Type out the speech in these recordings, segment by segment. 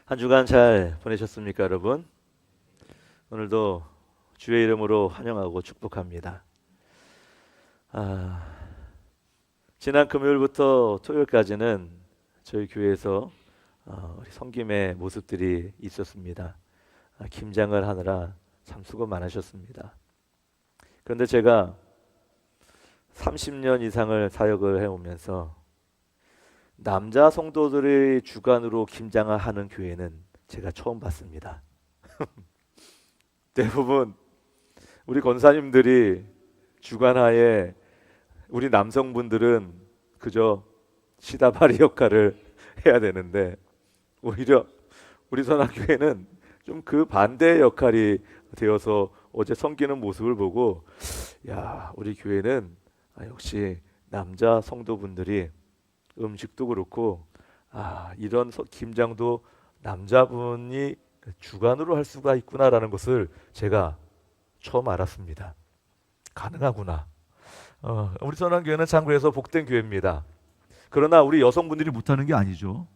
한 주간 잘 보내셨습니까, 여러분? 오늘도 주의 이름으로 환영하고 축복합니다. 아, 지난 금요일부터 토요일까지는 저희 교회에서 우리 섬김의 모습들이 있었습니다. 김장을 하느라 참 수고 많으셨습니다. 그런데 제가 30년 이상을 사역을 해오면서 남자 성도들의 주관으로 김장을 하는 교회는 제가 처음 봤습니다. 대부분 우리 권사님들이 주관하에 우리 남성분들은 그저 시다바리 역할을 해야 되는데 오히려 우리 선악교회는 좀 그 반대의 역할이 되어서 어제 섬기는 모습을 보고 야, 우리 교회는 역시 남자 성도분들이 음식도 그렇고 이런 김장도 남자분이 주관으로 할 수가 있구나라는 것을 제가 처음 알았습니다. 가능하구나. 우리 선한교회는 참고해서 복된 교회입니다. 그러나 우리 여성분들이 못하는 게 아니죠.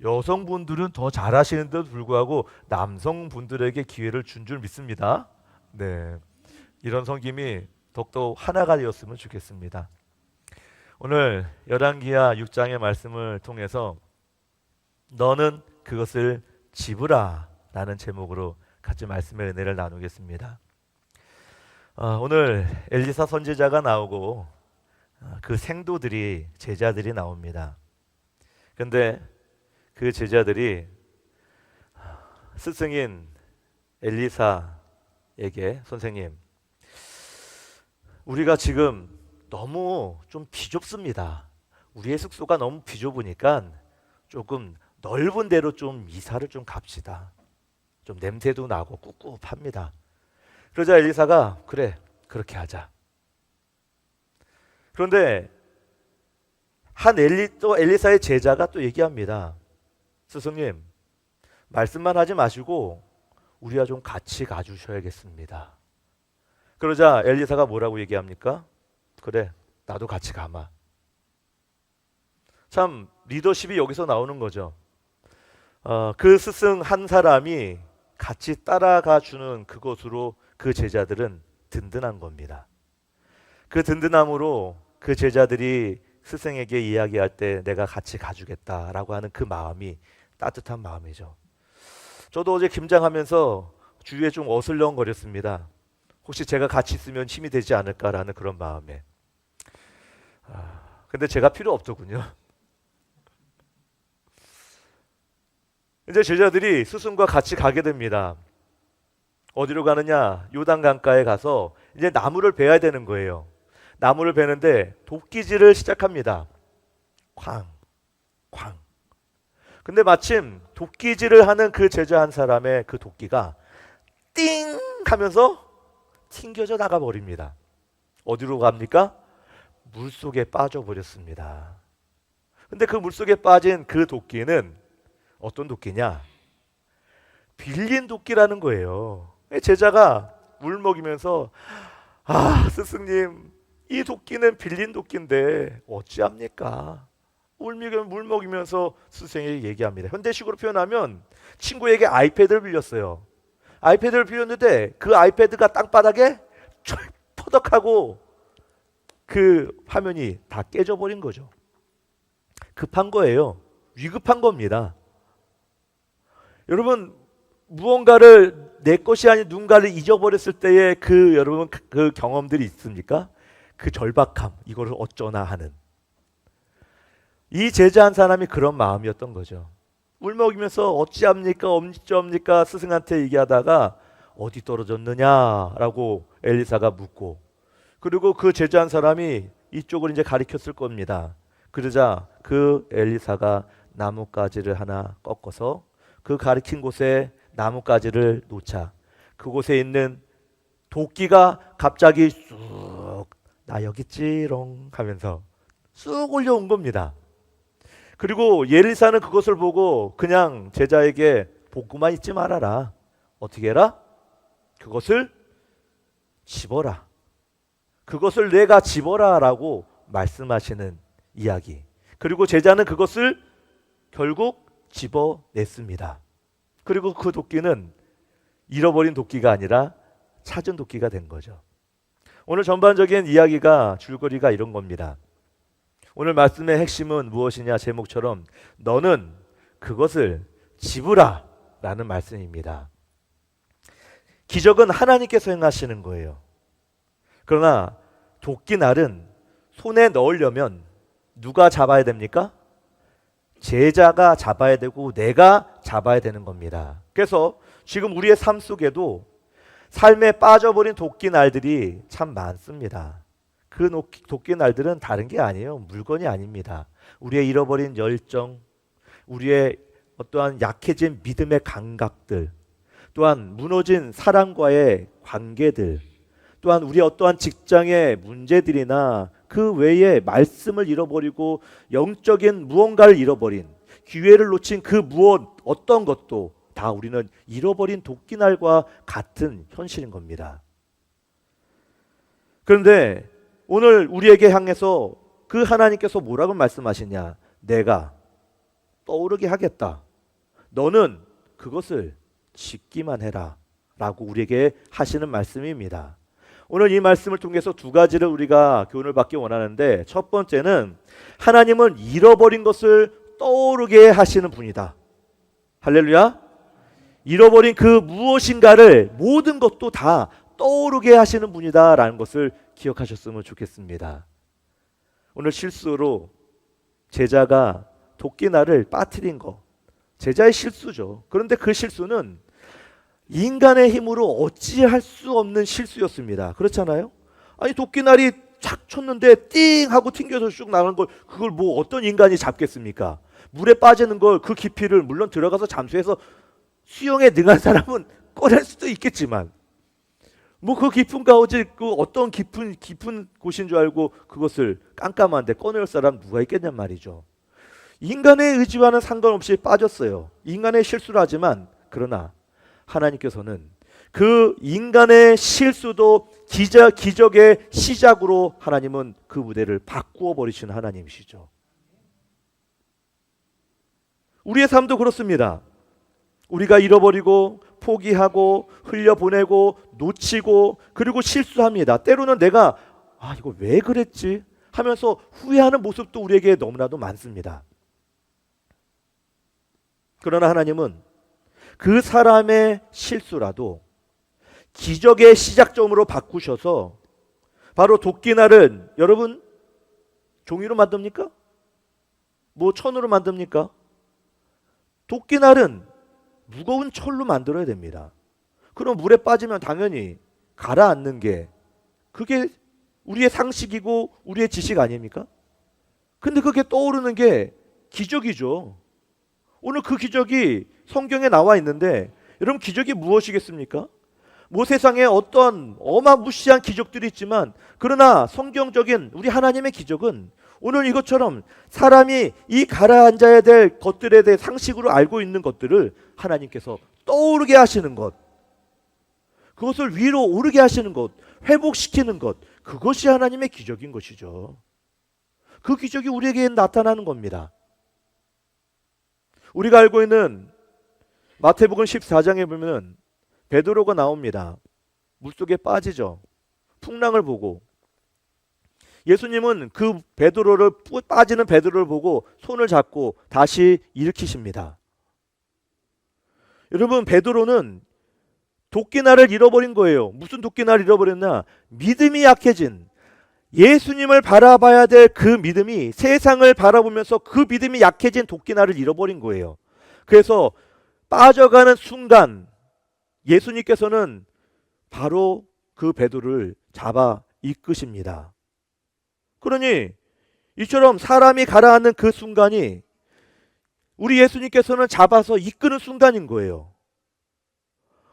여성분들은 더 잘하시는데도 불구하고 남성분들에게 기회를 준 줄 믿습니다. 네, 이런 섬김이 더욱더 하나가 되었으면 좋겠습니다. 오늘 열왕기하 6장의 말씀을 통해서 너는 그것을 집으라 라는 제목으로 같이 말씀의 은혜를 나누겠습니다. 오늘 엘리사 선지자가 나오고 그 생도들이 제자들이 나옵니다. 그런데 그 제자들이 스승인 엘리사에게 선생님, 우리가 지금 너무 좀 비좁습니다. 우리의 숙소가 너무 비좁으니까 조금 넓은 데로 좀 이사를 좀 갑시다. 좀 냄새도 나고 꿉꿉합니다. 그러자 엘리사가 그래, 그렇게 하자. 그런데 또 엘리사의 제자가 또 얘기합니다. 스승님, 말씀만 하지 마시고 우리와 좀 같이 가주셔야겠습니다. 그러자 엘리사가 뭐라고 얘기합니까? 그래, 나도 같이 가마. 참 리더십이 여기서 나오는 거죠. 그 스승 한 사람이 같이 따라가 주는 그것으로 그 제자들은 든든한 겁니다. 그 든든함으로 그 제자들이 스승에게 이야기할 때 내가 같이 가주겠다라고 하는 그 마음이 따뜻한 마음이죠. 저도 어제 김장하면서 주위에 좀 어슬렁거렸습니다. 혹시 제가 같이 있으면 힘이 되지 않을까라는 그런 마음에. 근데 제가 필요 없더군요. 이제 제자들이 스승과 같이 가게 됩니다. 어디로 가느냐? 요단 강가에 가서 이제 나무를 베야 되는 거예요. 나무를 베는데 도끼질을 시작합니다. 쾅, 쾅. 근데 마침 도끼질을 하는 그 제자 한 사람의 그 도끼가 띵 하면서 튕겨져 나가 버립니다. 어디로 갑니까? 물속에 빠져버렸습니다. 근데 그 물속에 빠진 그 도끼는 어떤 도끼냐? 빌린 도끼라는 거예요. 제자가 물 먹이면서 스승님, 이 도끼는 빌린 도끼인데 어찌합니까? 물 먹이면서 스승에게 얘기합니다. 현대식으로 표현하면 친구에게 아이패드를 빌렸어요. 아이패드를 빌렸는데 그 아이패드가 땅바닥에 퍼덕하고 그 화면이 다 깨져버린 거죠. 급한 거예요. 위급한 겁니다. 여러분, 무언가를 내 것이 아닌 누군가를 잊어버렸을 때의 여러분 그 경험들이 있습니까? 그 절박함, 이거를 어쩌나 하는. 이 제자 한 사람이 그런 마음이었던 거죠. 물 먹이면서 어찌합니까 스승한테 얘기하다가 어디 떨어졌느냐라고 엘리사가 묻고, 그리고 그 제자 한 사람이 이쪽을 이제 가리켰을 겁니다. 그러자 그 엘리사가 나뭇가지를 하나 꺾어서 그 가리킨 곳에 나뭇가지를 놓자 그곳에 있는 도끼가 갑자기 쑥, 나 여기 있지롱 하면서 쑥 올려온 겁니다. 그리고 엘리사는 그것을 보고 그냥 제자에게 보고만 있지 말아라. 어떻게 해라? 그것을 집어라. 그것을 내가 집어라 라고 말씀하시는 이야기. 그리고 제자는 그것을 결국 집어냈습니다. 그리고 그 도끼는 잃어버린 도끼가 아니라 찾은 도끼가 된 거죠. 오늘 전반적인 이야기가 줄거리가 이런 겁니다. 오늘 말씀의 핵심은 무엇이냐? 제목처럼 너는 그것을 집으라 라는 말씀입니다. 기적은 하나님께서 행하시는 거예요. 그러나 도끼날은 손에 넣으려면 누가 잡아야 됩니까? 제자가 잡아야 되고 내가 잡아야 되는 겁니다. 그래서 지금 우리의 삶 속에도 삶에 빠져버린 도끼날들이 참 많습니다. 그 도끼날들은 다른 게 아니에요. 물건이 아닙니다. 우리의 잃어버린 열정, 우리의 어떠한 약해진 믿음의 감각들, 또한 무너진 사랑과의 관계들, 또한 우리 어떠한 직장의 문제들이나 그 외에 말씀을 잃어버리고 영적인 무언가를 잃어버린, 기회를 놓친 그 무엇 어떤 것도 다 우리는 잃어버린 도끼날과 같은 현실인 겁니다. 그런데 오늘 우리에게 향해서 그 하나님께서 뭐라고 말씀하시냐? 내가 떠오르게 하겠다. 너는 그것을 짓기만 해라 라고 우리에게 하시는 말씀입니다. 오늘 이 말씀을 통해서 두 가지를 우리가 교훈을 받기 원하는데, 첫 번째는 하나님은 잃어버린 것을 떠오르게 하시는 분이다. 할렐루야. 잃어버린 그 무엇인가를 모든 것도 다 떠오르게 하시는 분이다 라는 것을 기억하셨으면 좋겠습니다. 오늘 실수로 제자가 도끼날을 빠뜨린 거, 제자의 실수죠. 그런데 그 실수는 인간의 힘으로 어찌할 수 없는 실수였습니다. 그렇잖아요? 아니 도끼날이 착 쳤는데 띵 하고 튕겨서 쭉 나가는 걸 그걸 뭐 어떤 인간이 잡겠습니까? 물에 빠지는 걸 그 깊이를 물론 들어가서 잠수해서 수영에 능한 사람은 꺼낼 수도 있겠지만 뭐 그 깊은 가오지 그 어떤 깊은 곳인 줄 알고 그것을 깜깜한데 꺼낼 사람 누가 있겠냔 말이죠. 인간의 의지와는 상관없이 빠졌어요. 인간의 실수를 하지만 그러나 하나님께서는 그 인간의 실수도 기적의 시작으로 하나님은 그 무대를 바꾸어 버리시는 하나님이시죠. 우리의 삶도 그렇습니다. 우리가 잃어버리고 포기하고 흘려보내고 놓치고 그리고 실수합니다. 때로는 내가 이거 왜 그랬지 하면서 후회하는 모습도 우리에게 너무나도 많습니다. 그러나 하나님은 그 사람의 실수라도 기적의 시작점으로 바꾸셔서 바로 도끼날은 여러분 종이로 만듭니까? 뭐 천으로 만듭니까? 도끼날은 무거운 철로 만들어야 됩니다. 그럼 물에 빠지면 당연히 가라앉는 게 그게 우리의 상식이고 우리의 지식 아닙니까? 근데 그게 떠오르는 게 기적이죠. 오늘 그 기적이 성경에 나와 있는데 여러분 기적이 무엇이겠습니까? 뭐 세상에 어떤 어마무시한 기적들이 있지만 그러나 성경적인 우리 하나님의 기적은 오늘 이것처럼 사람이 이 가라앉아야 될 것들에 대해 상식으로 알고 있는 것들을 하나님께서 떠오르게 하시는 것, 그것을 위로 오르게 하시는 것, 회복시키는 것, 그것이 하나님의 기적인 것이죠. 그 기적이 우리에게 나타나는 겁니다. 우리가 알고 있는 마태복음 14장에 보면 베드로가 나옵니다. 물속에 빠지죠. 풍랑을 보고 예수님은 그 빠지는 베드로를 보고 손을 잡고 다시 일으키십니다. 여러분 베드로는 도끼날을 잃어버린 거예요. 무슨 도끼날을 잃어버렸나? 믿음이 약해진, 예수님을 바라봐야 될 그 믿음이 세상을 바라보면서 그 믿음이 약해진 도끼날을 잃어버린 거예요. 그래서 빠져가는 순간 예수님께서는 바로 그 베드로를 잡아 이끄십니다. 그러니 이처럼 사람이 가라앉는 그 순간이 우리 예수님께서는 잡아서 이끄는 순간인 거예요.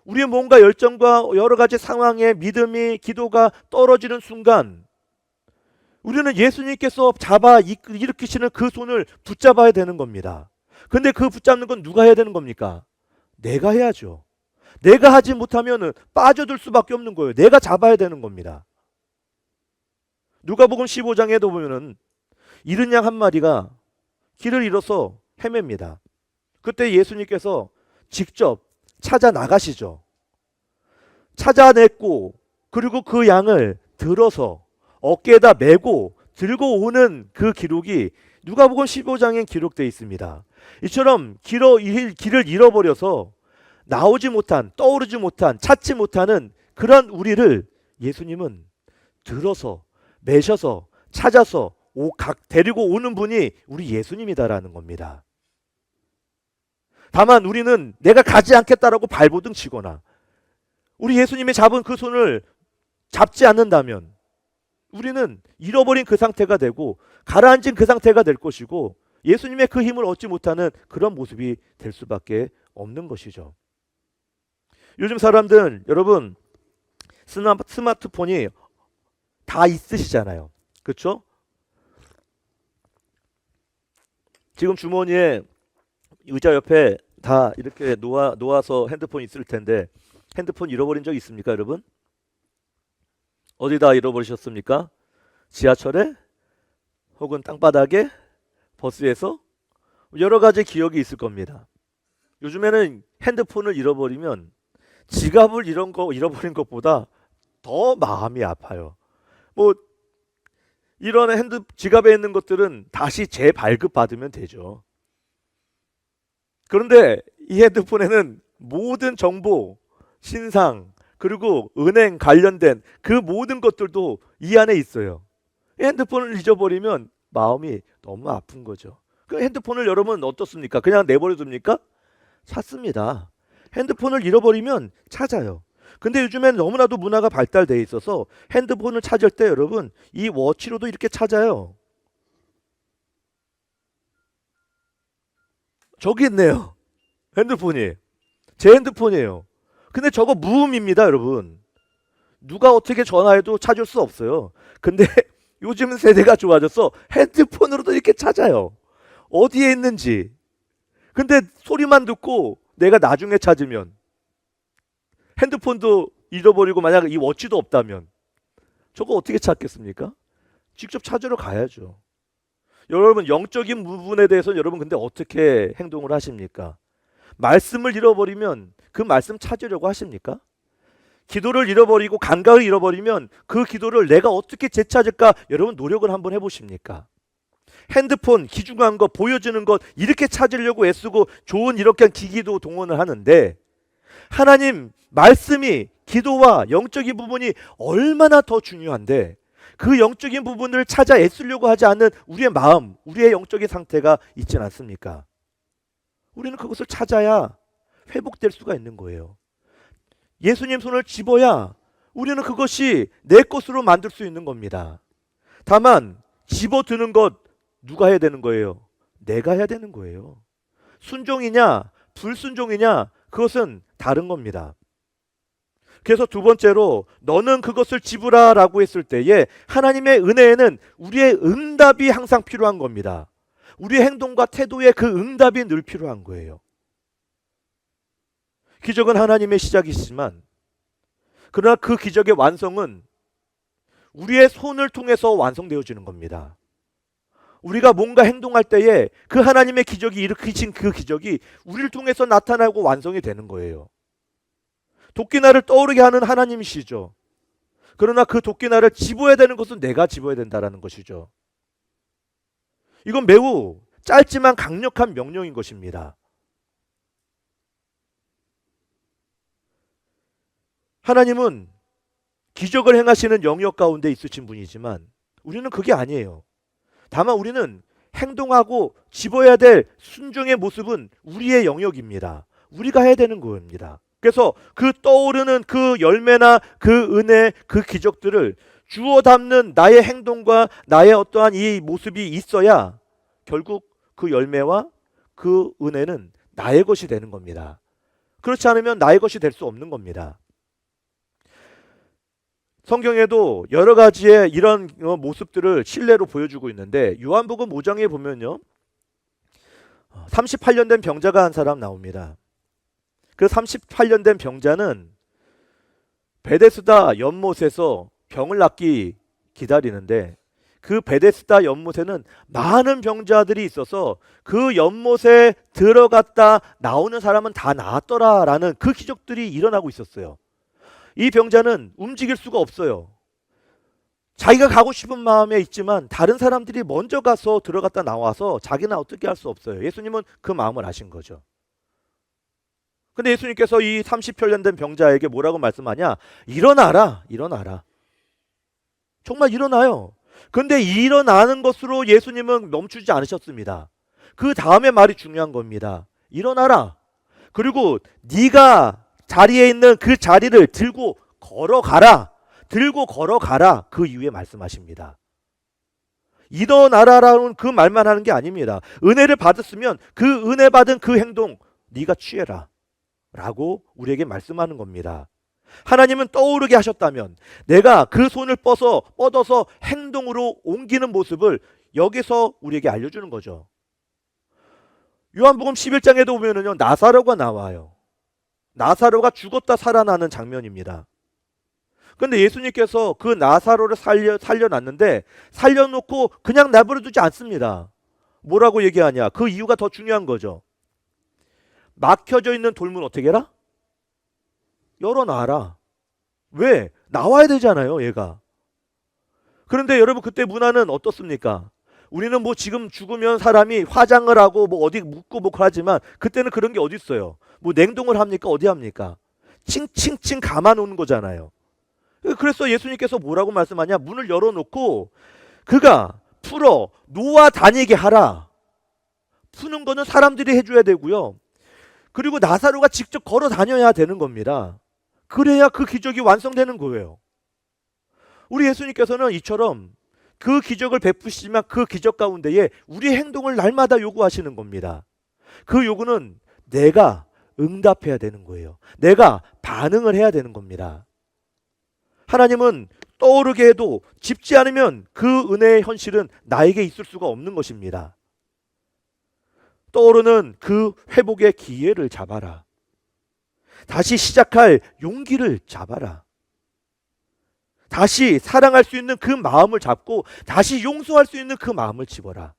우리의 뭔가 열정과 여러 가지 상황에 믿음이, 기도가 떨어지는 순간 우리는 예수님께서 잡아 일으키시는 그 손을 붙잡아야 되는 겁니다. 근데 그 붙잡는 건 누가 해야 되는 겁니까? 내가 해야죠. 내가 하지 못하면 빠져들 수밖에 없는 거예요. 내가 잡아야 되는 겁니다. 누가복음 15장에도 보면은 잃은 양 한 마리가 길을 잃어서 헤맵니다. 그때 예수님께서 직접 찾아 나가시죠. 찾아냈고 그리고 그 양을 들어서 어깨에다 메고 들고 오는 그 기록이 누가복음 15장에 기록되어 있습니다. 이처럼 길을 잃어버려서 나오지 못한, 떠오르지 못한, 찾지 못하는 그런 우리를 예수님은 들어서 매셔서 찾아서 데리고 오는 분이 우리 예수님이다라는 겁니다. 다만 우리는 내가 가지 않겠다라고 발버둥 치거나 우리 예수님이 잡은 그 손을 잡지 않는다면 우리는 잃어버린 그 상태가 되고 가라앉은 그 상태가 될 것이고 예수님의 그 힘을 얻지 못하는 그런 모습이 될 수밖에 없는 것이죠. 요즘 사람들 여러분 스마트폰이 다 있으시잖아요. 그렇죠? 지금 주머니에 의자 옆에 다 이렇게 놓아서 핸드폰 있을 텐데 핸드폰 잃어버린 적 있습니까, 여러분? 어디다 잃어버리셨습니까? 지하철에? 혹은 땅바닥에? 버스에서? 여러 가지 기억이 있을 겁니다. 요즘에는 핸드폰을 잃어버리면 지갑을 잃어버린 것보다 더 마음이 아파요. 뭐 이런 지갑에 있는 것들은 다시 재발급 받으면 되죠. 그런데 이 핸드폰에는 모든 정보, 신상, 그리고 은행 관련된 그 모든 것들도 이 안에 있어요. 이 핸드폰을 잊어버리면 마음이 너무 아픈 거죠. 그 핸드폰을 여러분 어떻습니까? 그냥 내버려 둡니까? 찾습니다. 핸드폰을 잃어버리면 찾아요. 근데 요즘에는 너무나도 문화가 발달되어 있어서 핸드폰을 찾을 때 여러분 이 워치로도 이렇게 찾아요. 저기 있네요. 핸드폰이. 제 핸드폰이에요. 근데 저거 무음입니다, 여러분. 누가 어떻게 전화해도 찾을 수 없어요. 근데 요즘 세대가 좋아져서 핸드폰으로도 이렇게 찾아요. 어디에 있는지. 근데 소리만 듣고 내가 나중에 찾으면 핸드폰도 잃어버리고 만약 이 워치도 없다면 저거 어떻게 찾겠습니까? 직접 찾으러 가야죠. 여러분 영적인 부분에 대해서 여러분 근데 어떻게 행동을 하십니까? 말씀을 잃어버리면 그 말씀 찾으려고 하십니까? 기도를 잃어버리고 감각을 잃어버리면 그 기도를 내가 어떻게 되찾을까 여러분 노력을 한번 해보십니까? 핸드폰 귀중한 거 보여주는 것 이렇게 찾으려고 애쓰고 좋은 이렇게 기기도 동원을 하는데 하나님 말씀이 기도와 영적인 부분이 얼마나 더 중요한데 그 영적인 부분을 찾아 애쓰려고 하지 않는 우리의 마음, 우리의 영적인 상태가 있지 않습니까? 우리는 그것을 찾아야 회복될 수가 있는 거예요. 예수님 손을 집어야 우리는 그것이 내 것으로 만들 수 있는 겁니다. 다만 집어드는 것 누가 해야 되는 거예요? 내가 해야 되는 거예요. 순종이냐 불순종이냐 그것은 다른 겁니다. 그래서 두 번째로 너는 그것을 집으라 라고 했을 때에 하나님의 은혜에는 우리의 응답이 항상 필요한 겁니다. 우리의 행동과 태도에 그 응답이 늘 필요한 거예요. 기적은 하나님의 시작이시지만 그러나 그 기적의 완성은 우리의 손을 통해서 완성되어지는 겁니다. 우리가 뭔가 행동할 때에 그 하나님의 기적이 일으키신 그 기적이 우리를 통해서 나타나고 완성이 되는 거예요. 도끼날을 떠오르게 하는 하나님이시죠. 그러나 그 도끼날을 집어야 되는 것은 내가 집어야 된다는 것이죠. 이건 매우 짧지만 강력한 명령인 것입니다. 하나님은 기적을 행하시는 영역 가운데 있으신 분이지만 우리는 그게 아니에요. 다만 우리는 행동하고 집어야 될 순종의 모습은 우리의 영역입니다. 우리가 해야 되는 겁니다. 그래서 그 떠오르는 그 열매나 그 은혜, 그 기적들을 주워 담는 나의 행동과 나의 어떠한 이 모습이 있어야 결국 그 열매와 그 은혜는 나의 것이 되는 겁니다. 그렇지 않으면 나의 것이 될 수 없는 겁니다. 성경에도 여러 가지의 이런 모습들을 실례로 보여주고 있는데 요한복음 5장에 보면요 38년 된 병자가 한 사람 나옵니다. 그 38년 된 병자는 베데스다 연못에서 병을 낫기 기다리는데 그 베데스다 연못에는 많은 병자들이 있어서 그 연못에 들어갔다 나오는 사람은 다 나았더라라는 그 기적들이 일어나고 있었어요. 이 병자는 움직일 수가 없어요. 자기가 가고 싶은 마음에 있지만 다른 사람들이 먼저 가서 들어갔다 나와서 자기는 어떻게 할 수 없어요. 예수님은 그 마음을 아신 거죠. 근데 예수님께서 이 30혈년 된 병자에게 뭐라고 말씀하냐? 일어나라, 일어나라. 정말 일어나요. 근데 일어나는 것으로 예수님은 멈추지 않으셨습니다. 그 다음에 말이 중요한 겁니다. 일어나라. 그리고 네가 자리에 있는 그 자리를 들고 걸어가라. 들고 걸어가라. 그 이후에 말씀하십니다. 일어나라라는 그 말만 하는 게 아닙니다. 은혜를 받았으면 그 은혜 받은 그 행동 네가 취해라 라고 우리에게 말씀하는 겁니다. 하나님은 떠오르게 하셨다면 내가 그 손을 뻗어서 행동으로 옮기는 모습을 여기서 우리에게 알려주는 거죠. 요한복음 11장에도 보면은요, 나사로가 나와요. 나사로가 죽었다 살아나는 장면입니다. 근데 예수님께서 그 나사로를 살려놨는데 살려놓고 그냥 내버려두지 않습니다. 뭐라고 얘기하냐? 그 이유가 더 중요한 거죠. 막혀져 있는 돌문 어떻게 해라? 열어놔라. 왜? 나와야 되잖아요, 얘가. 그런데 여러분 그때 문화는 어떻습니까? 우리는 뭐 지금 죽으면 사람이 화장을 하고 뭐 어디 묻고 뭐 하지만 그때는 그런 게 어디 있어요? 뭐 냉동을 합니까? 어디 합니까? 칭칭칭 감아놓는 거잖아요. 그래서 예수님께서 뭐라고 말씀하냐? 문을 열어놓고 그가 풀어 놓아 다니게 하라. 푸는 거는 사람들이 해줘야 되고요. 그리고 나사로가 직접 걸어 다녀야 되는 겁니다. 그래야 그 기적이 완성되는 거예요. 우리 예수님께서는 이처럼 그 기적을 베푸시지만 그 기적 가운데에 우리의 행동을 날마다 요구하시는 겁니다. 그 요구는 내가 응답해야 되는 거예요. 내가 반응을 해야 되는 겁니다. 하나님은 떠오르게 해도 짚지 않으면 그 은혜의 현실은 나에게 있을 수가 없는 것입니다. 떠오르는 그 회복의 기회를 잡아라. 다시 시작할 용기를 잡아라. 다시 사랑할 수 있는 그 마음을 잡고 다시 용서할 수 있는 그 마음을 집어라.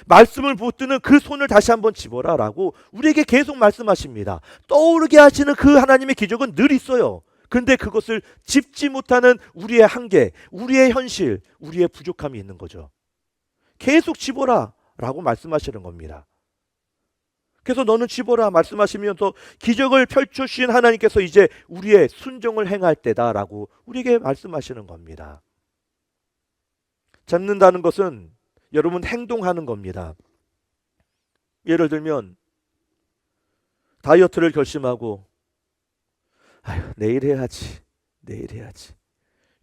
말씀을 붙드는 그 손을 다시 한번 집어라 라고 우리에게 계속 말씀하십니다. 떠오르게 하시는 그 하나님의 기적은 늘 있어요. 근데 그것을 짚지 못하는 우리의 한계, 우리의 현실, 우리의 부족함이 있는 거죠. 계속 집어라 라고 말씀하시는 겁니다. 그래서 너는 집어라 말씀하시면서 기적을 펼쳐주신 하나님께서 이제 우리의 순종을 행할 때다라고 우리에게 말씀하시는 겁니다. 잡는다는 것은 여러분 행동하는 겁니다. 예를 들면 다이어트를 결심하고 내일 해야지.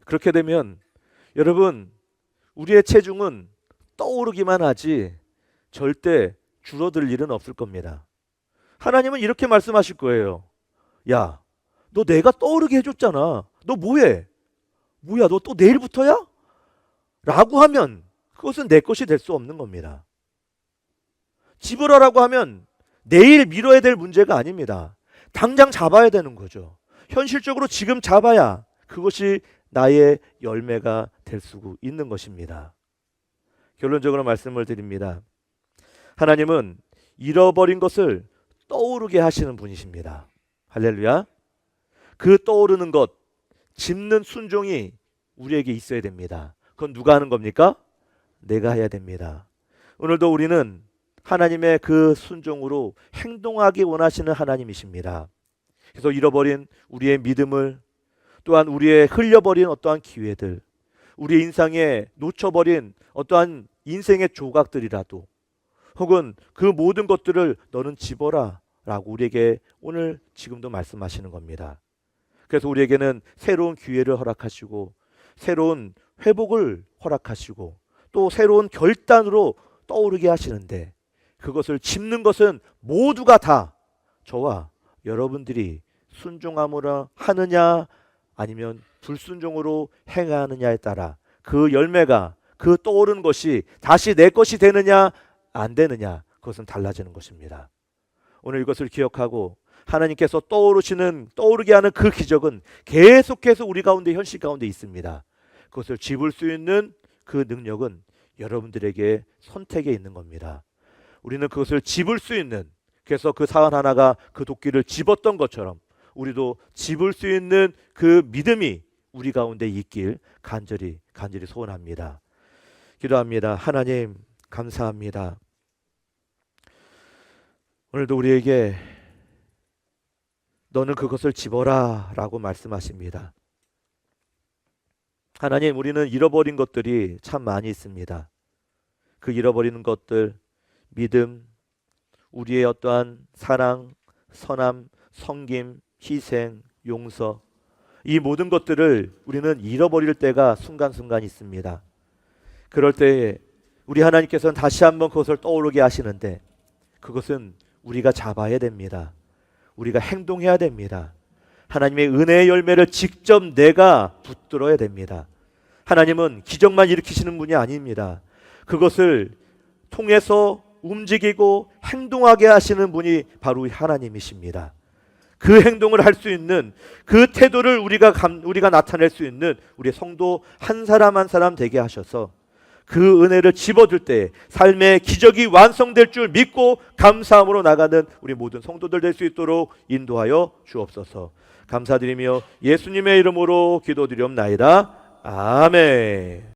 그렇게 되면 여러분 우리의 체중은 떠오르기만 하지 절대 줄어들 일은 없을 겁니다. 하나님은 이렇게 말씀하실 거예요. 야, 너 내가 떠오르게 해줬잖아. 너 뭐해? 뭐야, 너 또 내일부터야? 라고 하면 그것은 내 것이 될 수 없는 겁니다. 집으라라고 하면 내일 미뤄야 될 문제가 아닙니다. 당장 잡아야 되는 거죠. 현실적으로 지금 잡아야 그것이 나의 열매가 될 수 있는 것입니다. 결론적으로 말씀을 드립니다. 하나님은 잃어버린 것을 떠오르게 하시는 분이십니다. 할렐루야. 그 떠오르는 것, 짚는 순종이 우리에게 있어야 됩니다. 그건 누가 하는 겁니까? 내가 해야 됩니다. 오늘도 우리는 하나님의 그 순종으로 행동하기 원하시는 하나님이십니다. 그래서 잃어버린 우리의 믿음을, 또한 우리의 흘려버린 어떠한 기회들, 우리의 인생에 놓쳐버린 어떠한 인생의 조각들이라도, 혹은 그 모든 것들을 너는 집어라 라고 우리에게 오늘 지금도 말씀하시는 겁니다. 그래서 우리에게는 새로운 기회를 허락하시고 새로운 회복을 허락하시고 또 새로운 결단으로 떠오르게 하시는데, 그것을 짚는 것은 모두가 다 저와 여러분들이 순종함으로 하느냐 아니면 불순종으로 행하느냐에 따라 그 열매가, 그 떠오르는 것이 다시 내 것이 되느냐 안 되느냐, 그것은 달라지는 것입니다. 오늘 이것을 기억하고 하나님께서 떠오르게 하는 그 기적은 계속해서 우리 가운데, 현실 가운데 있습니다. 그것을 집을 수 있는 그 능력은 여러분들에게 선택에 있는 겁니다. 우리는 그것을 집을 수 있는, 그래서 그 사안 하나가 그 도끼를 집었던 것처럼 우리도 집을 수 있는 그 믿음이 우리 가운데 있길 간절히 소원합니다. 기도합니다. 하나님 감사합니다. 오늘도 우리에게 너는 그것을 집어라 라고 말씀하십니다. 하나님, 우리는 잃어버린 것들이 참 많이 있습니다. 그 잃어버리는 것들, 믿음, 우리의 어떠한 사랑, 선함, 섬김, 희생, 용서, 이 모든 것들을 우리는 잃어버릴 때가 순간순간 있습니다. 그럴 때에 우리 하나님께서는 다시 한번 그것을 떠오르게 하시는데, 그것은 우리가 잡아야 됩니다. 우리가 행동해야 됩니다. 하나님의 은혜의 열매를 직접 내가 붙들어야 됩니다. 하나님은 기적만 일으키시는 분이 아닙니다. 그것을 통해서 움직이고 행동하게 하시는 분이 바로 하나님이십니다. 그 행동을 할 수 있는 그 태도를 우리가 나타낼 수 있는 우리 성도 한 사람 한 사람 되게 하셔서 그 은혜를 집어들 때 삶의 기적이 완성될 줄 믿고 감사함으로 나가는 우리 모든 성도들 될 수 있도록 인도하여 주옵소서. 감사드리며 예수님의 이름으로 기도드리옵나이다. 아멘.